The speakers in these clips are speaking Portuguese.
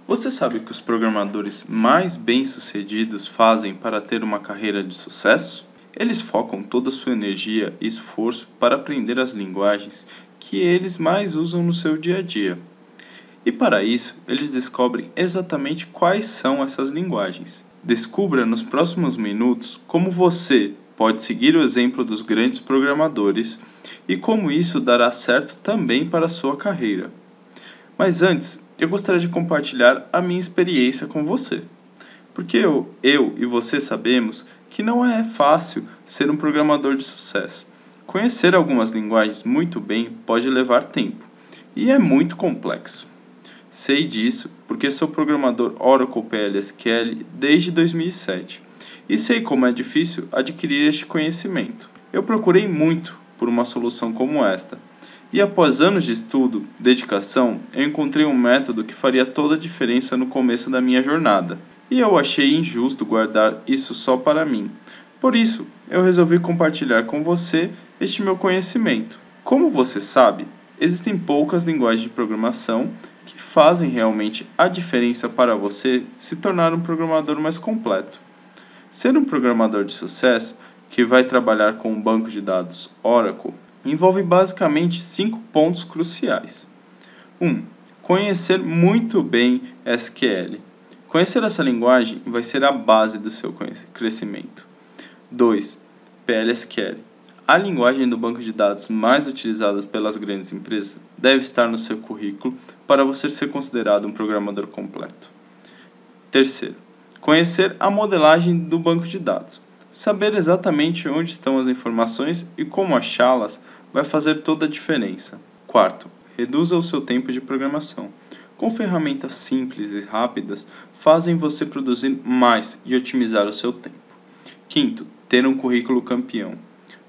Você sabe o que os programadores mais bem-sucedidos fazem para ter uma carreira de sucesso? Eles focam toda a sua energia e esforço para aprender as linguagens que eles mais usam no seu dia a dia. E para isso, eles descobrem exatamente quais são essas linguagens. Descubra nos próximos minutos como você pode seguir o exemplo dos grandes programadores e como isso dará certo também para a sua carreira. Mas antes, eu gostaria de compartilhar a minha experiência com você. Porque eu e você sabemos que não é fácil ser um programador de sucesso. Conhecer algumas linguagens muito bem pode levar tempo e é muito complexo. Sei disso porque sou programador Oracle PLSQL desde 2007 e sei como é difícil adquirir este conhecimento. Eu procurei muito por uma solução como esta e após anos de estudo, dedicação, eu encontrei um método que faria toda a diferença no começo da minha jornada. E eu achei injusto guardar isso só para mim. Por isso, eu resolvi compartilhar com você este meu conhecimento. Como você sabe, existem poucas linguagens de programação que fazem realmente a diferença para você se tornar um programador mais completo. Ser um programador de sucesso que vai trabalhar com um banco de dados Oracle envolve basicamente 5 pontos cruciais. 1. Conhecer muito bem SQL. Conhecer essa linguagem vai ser a base do seu crescimento. 2. PLSQL. A linguagem do banco de dados mais utilizada pelas grandes empresas deve estar no seu currículo para você ser considerado um programador completo. 3. Conhecer a modelagem do banco de dados. Saber exatamente onde estão as informações e como achá-las vai fazer toda a diferença. 4. Reduza o seu tempo de programação. Com ferramentas simples e rápidas, fazem você produzir mais e otimizar o seu tempo. 5. Ter um currículo campeão.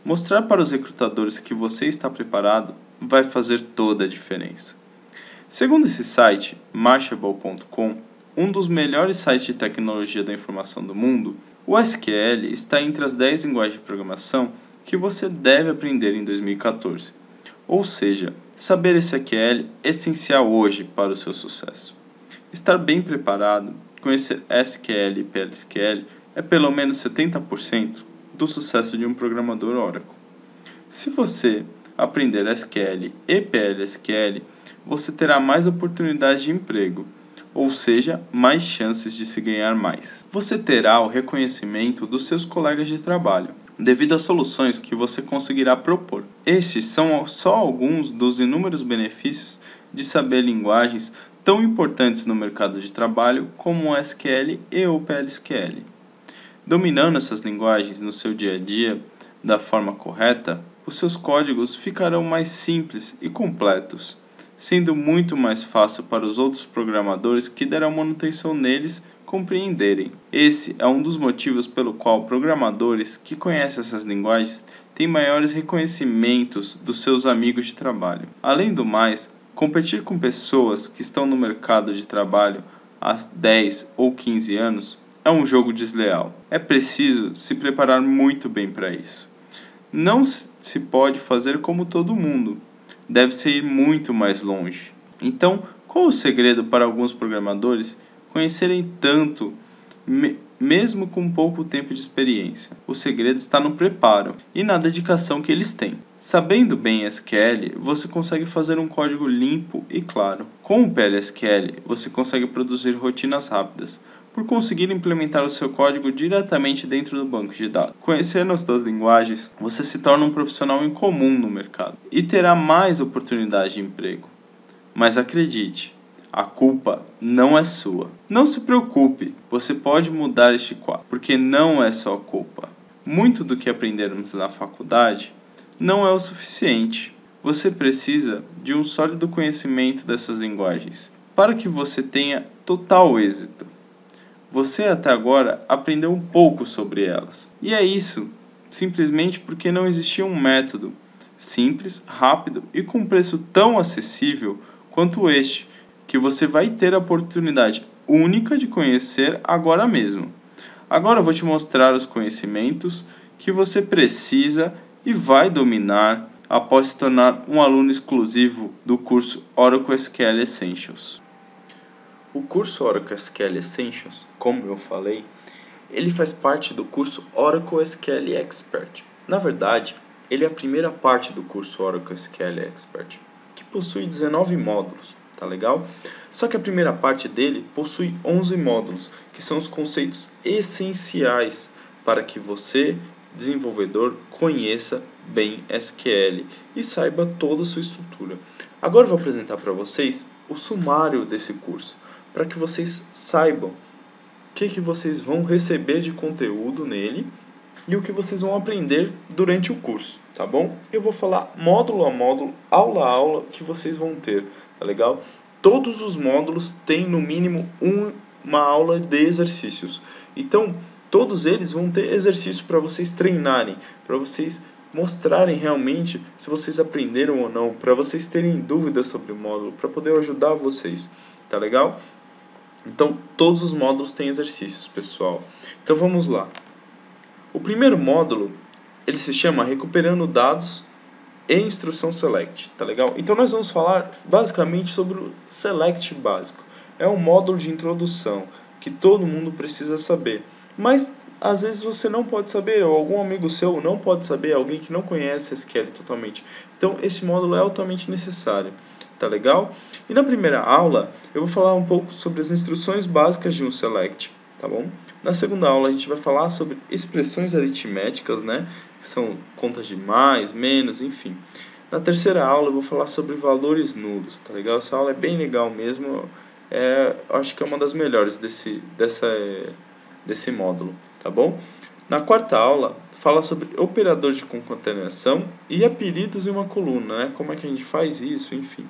Mostrar para os recrutadores que você está preparado vai fazer toda a diferença. Segundo esse site, Mashable.com, um dos melhores sites de tecnologia da informação do mundo, o SQL está entre as 10 linguagens de programação que você deve aprender em 2014. Ou seja, saber SQL é essencial hoje para o seu sucesso. Estar bem preparado, conhecer SQL e PLSQL é pelo menos 70% do sucesso de um programador Oracle. Se você aprender SQL e PLSQL, você terá mais oportunidades de emprego, ou seja, mais chances de se ganhar mais. Você terá o reconhecimento dos seus colegas de trabalho, devido às soluções que você conseguirá propor. Estes são só alguns dos inúmeros benefícios de saber linguagens tão importantes no mercado de trabalho como o SQL e o PLSQL. Dominando essas linguagens no seu dia a dia da forma correta, os seus códigos ficarão mais simples e completos, sendo muito mais fácil para os outros programadores que derão manutenção neles compreenderem. Esse é um dos motivos pelo qual programadores que conhecem essas linguagens têm maiores reconhecimentos dos seus amigos de trabalho. Além do mais, competir com pessoas que estão no mercado de trabalho há 10 ou 15 anos é um jogo desleal. É preciso se preparar muito bem para isso. Não se pode fazer como todo mundo. Deve-se ir muito mais longe. Então, qual o segredo para alguns programadores conhecerem tanto, mesmo com pouco tempo de experiência? O segredo está no preparo e na dedicação que eles têm. Sabendo bem SQL, você consegue fazer um código limpo e claro. Com o PLSQL, você consegue produzir rotinas rápidas, por conseguir implementar o seu código diretamente dentro do banco de dados. Conhecendo as duas linguagens, você se torna um profissional incomum no mercado e terá mais oportunidades de emprego. Mas acredite, a culpa não é sua. Não se preocupe, você pode mudar este quadro, porque não é só culpa. Muito do que aprendemos na faculdade não é o suficiente. Você precisa de um sólido conhecimento dessas linguagens para que você tenha total êxito. Você até agora aprendeu um pouco sobre elas. E é isso, simplesmente porque não existia um método simples, rápido e com preço tão acessível quanto este, que você vai ter a oportunidade única de conhecer agora mesmo. Agora eu vou te mostrar os conhecimentos que você precisa e vai dominar após se tornar um aluno exclusivo do curso Oracle SQL Essentials. O curso Oracle SQL Essentials, como eu falei, ele faz parte do curso Oracle SQL Expert. Na verdade, ele é a primeira parte do curso Oracle SQL Expert, que possui 19 módulos, tá legal? Só que a primeira parte dele possui 11 módulos, que são os conceitos essenciais para que você, desenvolvedor, conheça bem SQL e saiba toda a sua estrutura. Agora eu vou apresentar para vocês o sumário desse curso, para que vocês saibam o que vocês vão receber de conteúdo nele e o que vocês vão aprender durante o curso, tá bom? Eu vou falar módulo a módulo, aula a aula que vocês vão ter, tá legal? Todos os módulos têm no mínimo uma aula de exercícios. Então, todos eles vão ter exercícios para vocês treinarem, para vocês mostrarem realmente se vocês aprenderam ou não, para vocês terem dúvidas sobre o módulo, para poder ajudar vocês, tá legal? Então, todos os módulos têm exercícios, pessoal. Então, vamos lá. O primeiro módulo, ele se chama Recuperando Dados e Instrução Select, tá legal? Então, nós vamos falar basicamente sobre o Select básico. É um módulo de introdução que todo mundo precisa saber. Mas, às vezes, você não pode saber, ou algum amigo seu não pode saber, alguém que não conhece SQL totalmente. Então, esse módulo é altamente necessário. Tá legal? E na primeira aula eu vou falar um pouco sobre as instruções básicas de um select, tá bom? Na segunda aula a gente vai falar sobre expressões aritméticas, né? Que são contas de mais, menos, enfim. Na terceira aula eu vou falar sobre valores nulos, tá legal? Essa aula é bem legal mesmo, acho que é uma das melhores desse módulo, tá bom? Na quarta aula fala sobre operador de concatenação e apelidos em uma coluna, né? Como é que a gente faz isso, enfim.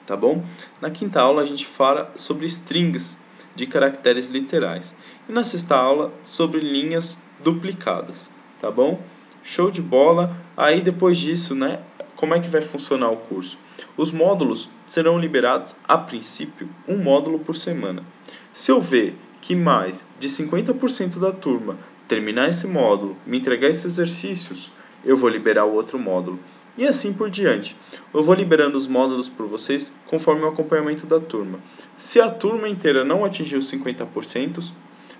Tá bom? Na quinta aula a gente fala sobre strings de caracteres literais. E na sexta aula sobre linhas duplicadas. Tá bom? Show de bola. Aí depois disso, né? Como é que vai funcionar o curso? Os módulos serão liberados, a princípio, um módulo por semana. Se eu ver que mais de 50% da turma terminar esse módulo, me entregar esses exercícios, eu vou liberar o outro módulo. E assim por diante. Eu vou liberando os módulos por vocês conforme o acompanhamento da turma. Se a turma inteira não atingir os 50%,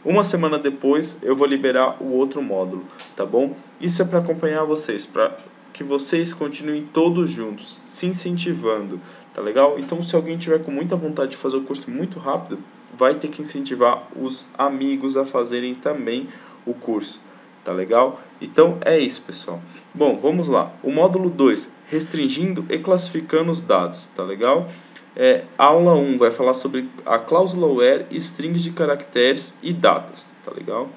uma semana depois eu vou liberar o outro módulo, tá bom? Isso é para acompanhar vocês, para que vocês continuem todos juntos, se incentivando, tá legal? Então, se alguém tiver com muita vontade de fazer o curso muito rápido, vai ter que incentivar os amigos a fazerem também o curso, tá legal? Então, é isso, pessoal. Bom, vamos lá. O módulo 2, restringindo e classificando os dados, tá legal? Aula 1 vai falar sobre a cláusula where, strings de caracteres e datas, tá legal?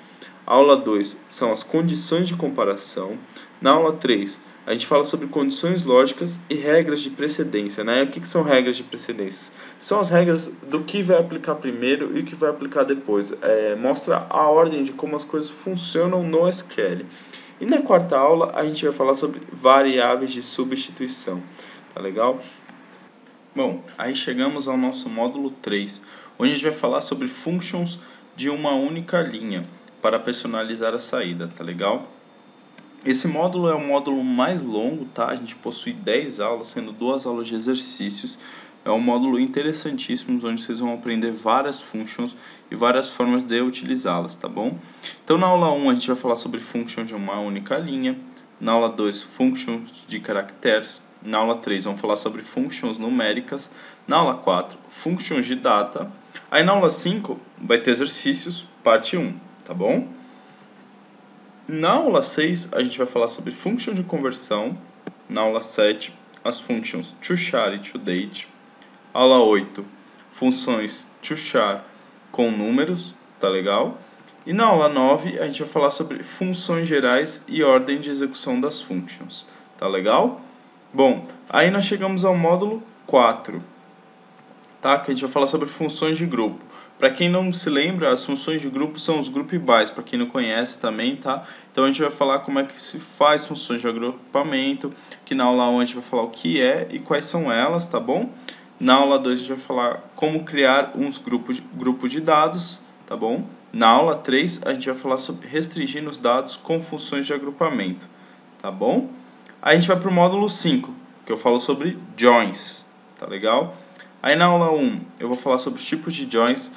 Aula 2 são as condições de comparação. Na aula 3, a gente fala sobre condições lógicas e regras de precedência, né? O que são regras de precedência? São as regras do que vai aplicar primeiro e o que vai aplicar depois. Mostra a ordem de como as coisas funcionam no SQL. E na quarta aula a gente vai falar sobre variáveis de substituição, tá legal? Bom, aí chegamos ao nosso módulo 3, onde a gente vai falar sobre functions de uma única linha para personalizar a saída, tá legal? Esse módulo é o módulo mais longo, tá? A gente possui 10 aulas, sendo 2 aulas de exercícios. É um módulo interessantíssimo, onde vocês vão aprender várias functions e várias formas de utilizá-las, tá bom? Então, na aula 1, a gente vai falar sobre function de uma única linha. Na aula 2, functions de caracteres. Na aula 3, vamos falar sobre functions numéricas. Na aula 4, functions de data. Aí, na aula 5, vai ter exercícios, parte 1, tá bom? Na aula 6, a gente vai falar sobre function de conversão. Na aula 7, as functions toChar e toDate. Aula 8, funções toChar com números, tá legal? E na aula 9, a gente vai falar sobre funções gerais e ordem de execução das functions, tá legal? Bom, aí nós chegamos ao módulo 4, tá? Que a gente vai falar sobre funções de grupo. Para quem não se lembra, as funções de grupo são os group bys, para quem não conhece também, tá? Então a gente vai falar como é que se faz funções de agrupamento, que na aula 1 a gente vai falar o que é e quais são elas, tá bom? Na aula 2 a gente vai falar como criar uns grupos de dados, tá bom? Na aula 3 a gente vai falar sobre restringir os dados com funções de agrupamento, tá bom? Aí a gente vai para o módulo 5, que eu falo sobre joins, tá legal? Aí na aula 1 eu vou falar sobre os tipos de joins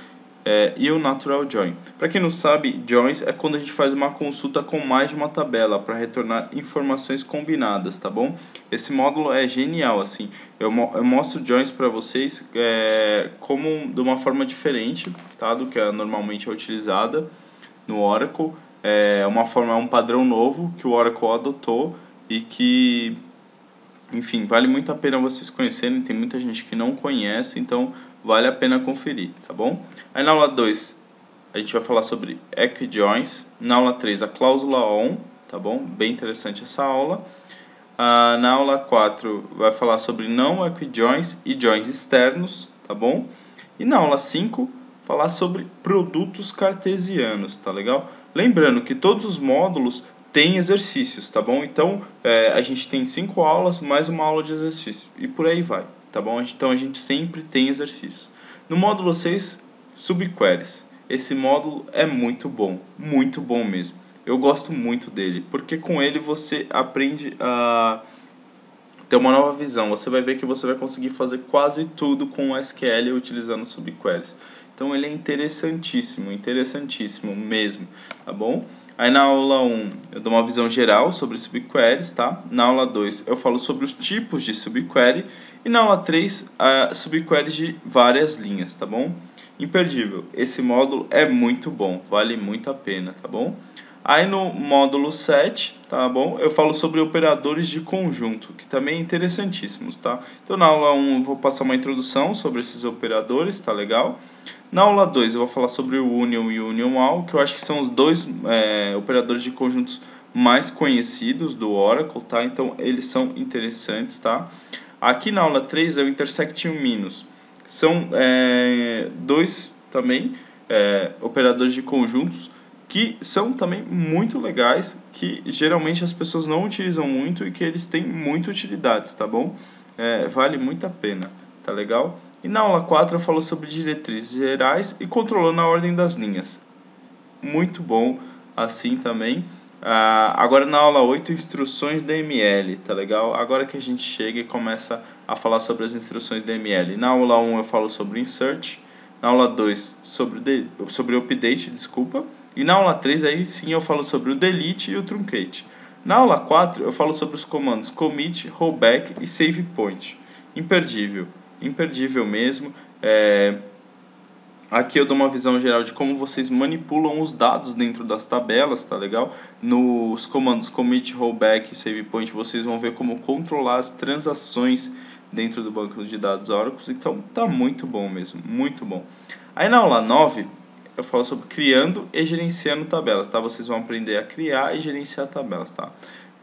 e o natural join. Para quem não sabe, joins é quando a gente faz uma consulta com mais de uma tabela para retornar informações combinadas, tá bom? Esse módulo é genial, assim. Eu mostro joins para vocês como de uma forma diferente, tá? Do que normalmente é utilizada no Oracle. É um padrão novo que o Oracle adotou e que, enfim, vale muito a pena vocês conhecerem. Tem muita gente que não conhece, então vale a pena conferir, tá bom? Aí na aula 2 a gente vai falar sobre equijoins. Na aula 3 a cláusula on, tá bom? Bem interessante essa aula. Na aula 4 vai falar sobre não equijoins e joins externos, tá bom? E na aula 5 falar sobre produtos cartesianos, tá legal? Lembrando que todos os módulos têm exercícios, tá bom? Então a gente tem 5 aulas mais uma aula de exercício e por aí vai, tá bom? Então a gente sempre tem exercícios. No módulo 6, subqueries. Esse módulo é muito bom mesmo. Eu gosto muito dele, porque com ele você aprende a ter uma nova visão. Você vai ver que você vai conseguir fazer quase tudo com o SQL utilizando subqueries. Então ele é interessantíssimo mesmo, tá bom? Aí na aula 1 eu dou uma visão geral sobre subqueries, tá? Na aula 2 eu falo sobre os tipos de subquery e na aula 3 subqueries de várias linhas, tá bom? Imperdível, esse módulo é muito bom, vale muito a pena, tá bom? Aí no módulo 7, tá bom? Eu falo sobre operadores de conjunto, que também é interessantíssimos, tá? Então na aula 1 eu vou passar uma introdução sobre esses operadores, tá legal? Na aula 2 eu vou falar sobre o union e o union all, que eu acho que são os dois operadores de conjuntos mais conhecidos do Oracle, tá? Então eles são interessantes, tá? Aqui na aula 3 é o intersect e o minus. São dois também operadores de conjuntos que são também muito legais, que geralmente as pessoas não utilizam muito e que eles têm muita utilidades, tá bom? Vale muito a pena, tá legal? E na aula 4 eu falo sobre diretrizes gerais e controlando a ordem das linhas. Muito bom assim também. Agora na aula 8, instruções DML, tá legal? Agora que a gente chega e começa a falar sobre as instruções DML. Na aula 1 eu falo sobre insert, na aula 2 sobre update, desculpa. E na aula 3 aí sim eu falo sobre o delete e o truncate. Na aula 4 eu falo sobre os comandos commit, rollback e save point. Imperdível mesmo. Aqui eu dou uma visão geral de como vocês manipulam os dados dentro das tabelas, tá legal? Nos comandos commit, rollback e save point vocês vão ver como controlar as transações dentro do banco de dados Oracle. Então tá muito bom mesmo, muito bom. Aí na aula 9 eu falo sobre criando e gerenciando tabelas, tá? Vocês vão aprender a criar e gerenciar tabelas, tá?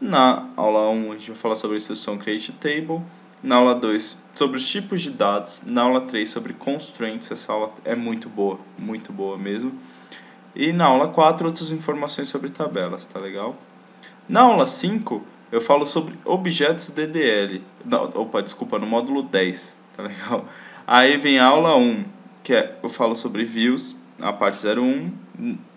Na aula 1 a gente vai falar sobre a instrução create table. Na aula 2 sobre os tipos de dados. Na aula 3 sobre constraints. Essa aula é muito boa mesmo. E na aula 4 outras informações sobre tabelas, tá legal? Na aula 5 eu falo sobre objetos DDL. No módulo 10, tá legal? Aí vem a aula 1, que eu falo sobre views, a parte 01.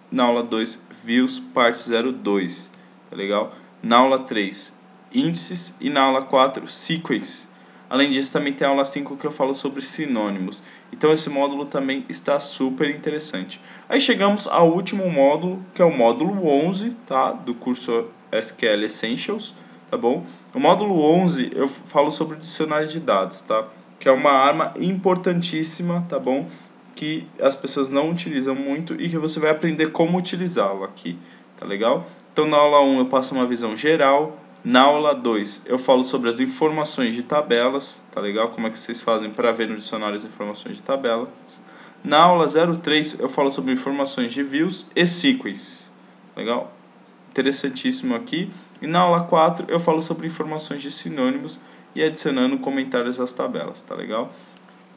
Na aula 2, views, parte 02, tá legal? Na aula 3, índices. E na aula 4, sequence. Além disso, também tem a aula 5 que eu falo sobre sinônimos. Então esse módulo também está super interessante. Aí chegamos ao último módulo, que é o módulo 11, tá? Do curso SQL Essentials, tá bom? O módulo 11 eu falo sobre o dicionário de dados, tá? Que é uma arma importantíssima, tá bom? Que as pessoas não utilizam muito e que você vai aprender como utilizá-lo aqui, tá legal? Então na aula 1 eu passo uma visão geral. Na aula 2 eu falo sobre as informações de tabelas, tá legal? Como é que vocês fazem para ver no dicionário as informações de tabelas. Na aula 03 eu falo sobre informações de views e sequence, legal? Interessantíssimo aqui. E na aula 4 eu falo sobre informações de sinônimos e adicionando comentários às tabelas, tá legal?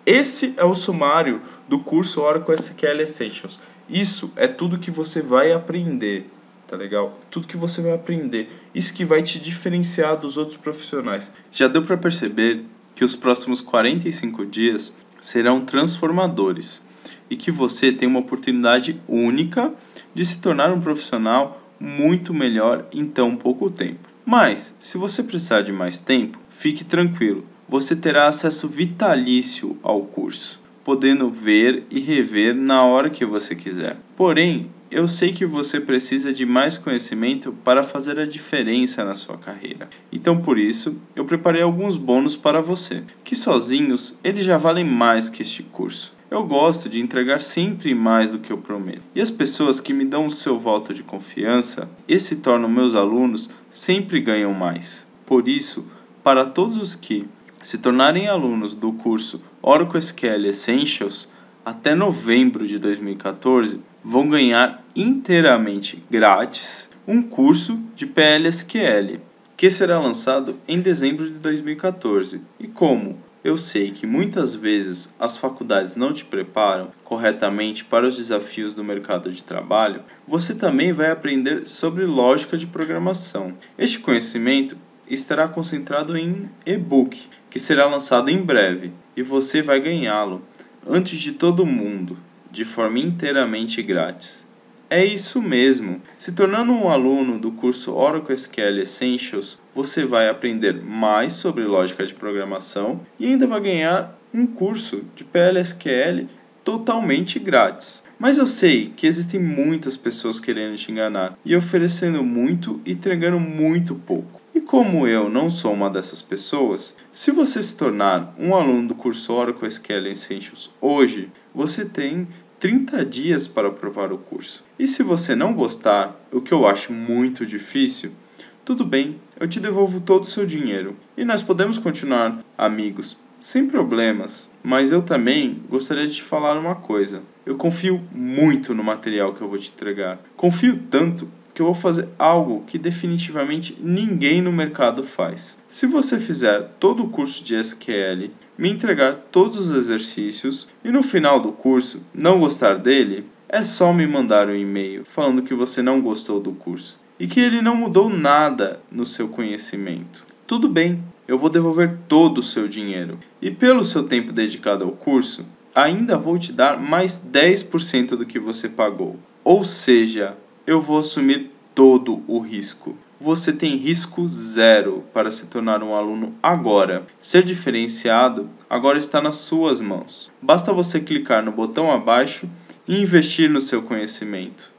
Esse é o sumário do curso Oracle SQL Essentials. Isso é tudo que você vai aprender, tá legal? Tudo que você vai aprender. Isso que vai te diferenciar dos outros profissionais. Já deu para perceber que os próximos 45 dias serão transformadores e que você tem uma oportunidade única de se tornar um profissional muito melhor em tão pouco tempo. Mas, se você precisar de mais tempo, fique tranquilo. você terá acesso vitalício ao curso, podendo ver e rever na hora que você quiser. Porém, eu sei que você precisa de mais conhecimento para fazer a diferença na sua carreira. Então, por isso, eu preparei alguns bônus para você, que sozinhos eles já valem mais que este curso. Eu gosto de entregar sempre mais do que eu prometo. E as pessoas que me dão o seu voto de confiança e se tornam meus alunos sempre ganham mais. Por isso, para todos os que se tornarem alunos do curso Oracle SQL Essentials, até novembro de 2014, vão ganhar inteiramente grátis um curso de PLSQL, que será lançado em dezembro de 2014. E como eu sei que muitas vezes as faculdades não te preparam corretamente para os desafios do mercado de trabalho, você também vai aprender sobre lógica de programação. Este conhecimento estará concentrado em e-book, que será lançado em breve, e você vai ganhá-lo antes de todo mundo, de forma inteiramente grátis. É isso mesmo! Se tornando um aluno do curso Oracle SQL Essentials, você vai aprender mais sobre lógica de programação e ainda vai ganhar um curso de PLSQL totalmente grátis. Mas eu sei que existem muitas pessoas querendo te enganar e oferecendo muito e entregando muito pouco. E como eu não sou uma dessas pessoas, se você se tornar um aluno do curso Oracle SQL Essentials hoje, você tem 30 dias para aprovar o curso. E se você não gostar, o que eu acho muito difícil, tudo bem, eu te devolvo todo o seu dinheiro. E nós podemos continuar amigos, sem problemas. Mas eu também gostaria de te falar uma coisa. Eu confio muito no material que eu vou te entregar. Confio tanto que eu vou fazer algo que definitivamente ninguém no mercado faz. Se você fizer todo o curso de SQL, me entregar todos os exercícios e no final do curso não gostar dele, é só me mandar um e-mail falando que você não gostou do curso e que ele não mudou nada no seu conhecimento. Tudo bem, eu vou devolver todo o seu dinheiro e pelo seu tempo dedicado ao curso, ainda vou te dar mais 10% do que você pagou. Ou seja, eu vou assumir todo o risco. Você tem risco zero para se tornar um aluno agora. Ser diferenciado agora está nas suas mãos. Basta você clicar no botão abaixo e investir no seu conhecimento.